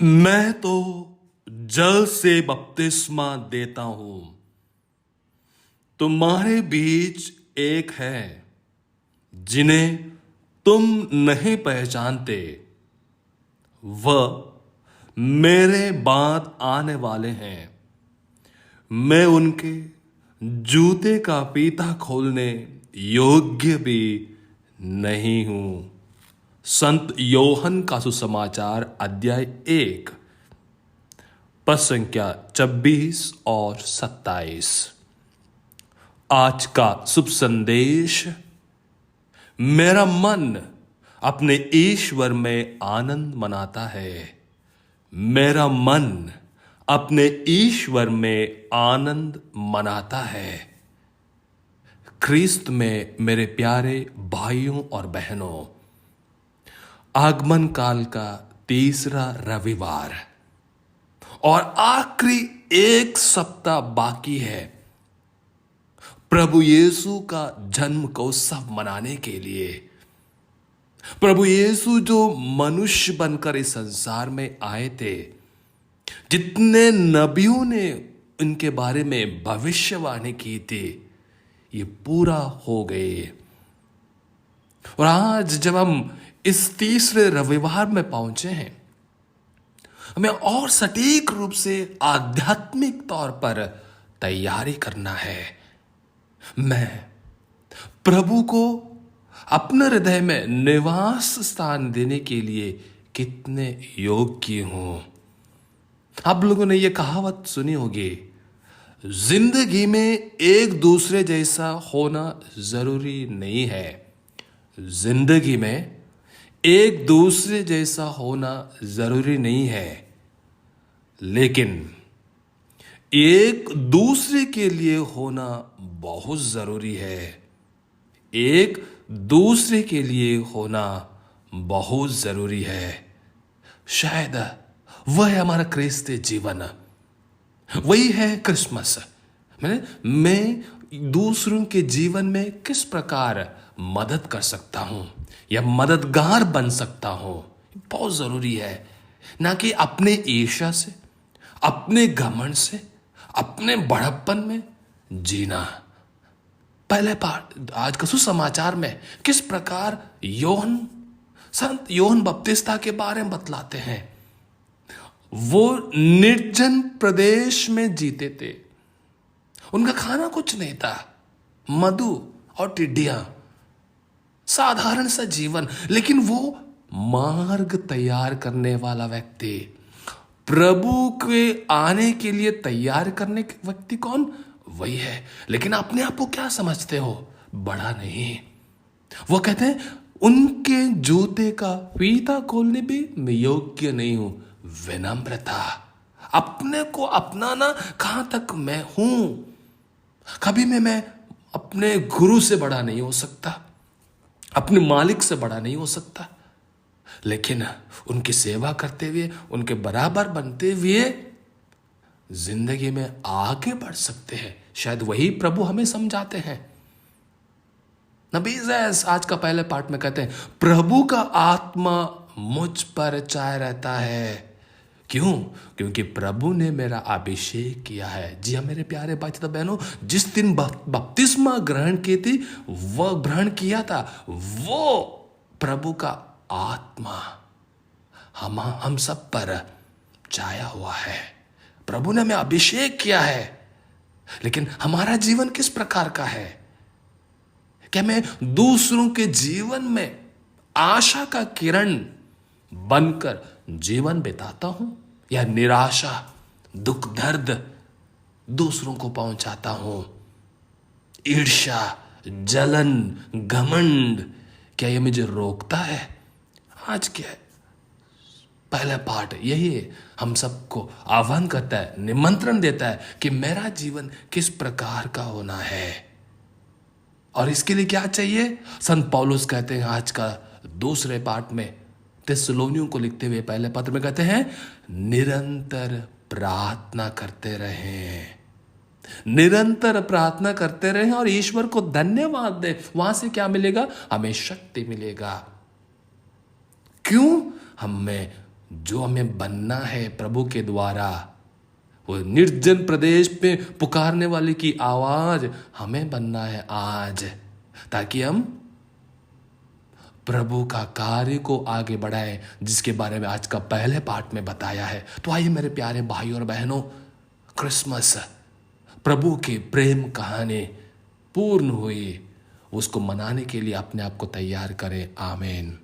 मैं तो जल से बपतिस्मा देता हूं। तुम्हारे बीच एक है जिन्हें तुम नहीं पहचानते। वह मेरे बाद आने वाले हैं। मैं उनके जूते का फीता खोलने योग्य भी नहीं हूं। संत योहन का सुसमाचार अध्याय 1 पद संख्या 26 और 27। आज का शुभ संदेश। मेरा मन अपने ईश्वर में आनंद मनाता है। मेरा मन अपने ईश्वर में आनंद मनाता है। ख्रिस्त में मेरे प्यारे भाइयों और बहनों, आगमन काल का तीसरा रविवार और आखिरी एक सप्ताह बाकी है प्रभु यीशु का जन्म का उत्सव मनाने के लिए। प्रभु यीशु जो मनुष्य बनकर इस संसार में आए थे, जितने नबियों ने उनके बारे में भविष्यवाणी की थी, ये पूरा हो गए। और आज जब हम इस तीसरे रविवार में पहुंचे हैं, हमें और सटीक रूप से आध्यात्मिक तौर पर तैयारी करना है। मैं प्रभु को अपने हृदय में निवास स्थान देने के लिए कितने योग्य हूं। आप लोगों ने यह कहावत सुनी होगी, जिंदगी में एक दूसरे जैसा होना जरूरी नहीं है। जिंदगी में एक दूसरे जैसा होना जरूरी नहीं है, लेकिन एक दूसरे के लिए होना बहुत जरूरी है। एक दूसरे के लिए होना बहुत जरूरी है। शायद वह है हमारा क्रिस्तीय जीवन, वही है क्रिसमस। मैं दूसरों के जीवन में किस प्रकार मदद कर सकता हूं या मददगार बन सकता हूं, बहुत जरूरी है। ना कि अपने ईर्ष्या से, अपने घमंड से, अपने बड़प्पन में जीना। पहले पाठ आज का सुसमाचार में किस प्रकार संत योहन बपतिस्ता के बारे में बतलाते हैं। वो निर्जन प्रदेश में जीते थे, उनका खाना कुछ नहीं था, मधु और टिड्डियां, साधारण सा जीवन। लेकिन वो मार्ग तैयार करने वाला व्यक्ति, प्रभु के आने के लिए तैयार करने के व्यक्ति कौन? वही है। लेकिन अपने आप को क्या समझते हो? बड़ा नहीं। वो कहते हैं उनके जूते का फीता खोलने भी मैं योग्य नहीं हूं। विनम्रता, अपने को अपनाना। कहां तक मैं हूं? कभी मैं अपने गुरु से बड़ा नहीं हो सकता, अपने मालिक से बड़ा नहीं हो सकता, लेकिन उनकी सेवा करते हुए, उनके बराबर बनते हुए जिंदगी में आगे बढ़ सकते हैं। शायद वही प्रभु हमें समझाते हैं। नबी ईसायाह आज का पहले पाठ में कहते हैं, प्रभु का आत्मा मुझ पर छाया रहता है। क्यों? क्योंकि प्रभु ने मेरा अभिषेक किया है। जी हाँ मेरे प्यारे भाई तथा बहनों, जिस दिन बपतिस्मा ग्रहण की थी, वह ग्रहण किया था, वो प्रभु का आत्मा हम सब पर छाया हुआ है। प्रभु ने हमें अभिषेक किया है। लेकिन हमारा जीवन किस प्रकार का है? क्या मैं दूसरों के जीवन में आशा का किरण बनकर जीवन बिताता हूं, या निराशा, दुख, दर्द दूसरों को पहुंचाता हूं? ईर्ष्या, जलन, घमंड, क्या ये मुझे रोकता है? आज क्या है? पहला पाठ यही है, हम सबको आह्वान करता है, निमंत्रण देता है कि मेरा जीवन किस प्रकार का होना है। और इसके लिए क्या चाहिए? संत पौलुस कहते हैं आज का दूसरे पाठ में, थिस्सलुनीयों को लिखते हुए पहले पत्र में कहते हैं, निरंतर प्रार्थना करते रहें। निरंतर प्रार्थना करते रहें और ईश्वर को धन्यवाद दें। वहां से क्या मिलेगा? हमें शक्ति मिलेगा। क्यों? हमें जो हमें बनना है प्रभु के द्वारा, वो निर्जन प्रदेश में पुकारने वाले की आवाज हमें बनना है आज, ताकि हम प्रभु का कार्य को आगे बढ़ाएं, जिसके बारे में आज का पहले पाठ में बताया है। तो आइए मेरे प्यारे भाई और बहनों, क्रिसमस प्रभु की प्रेम कहानी पूर्ण हुई, उसको मनाने के लिए अपने आप को तैयार करें। आमीन।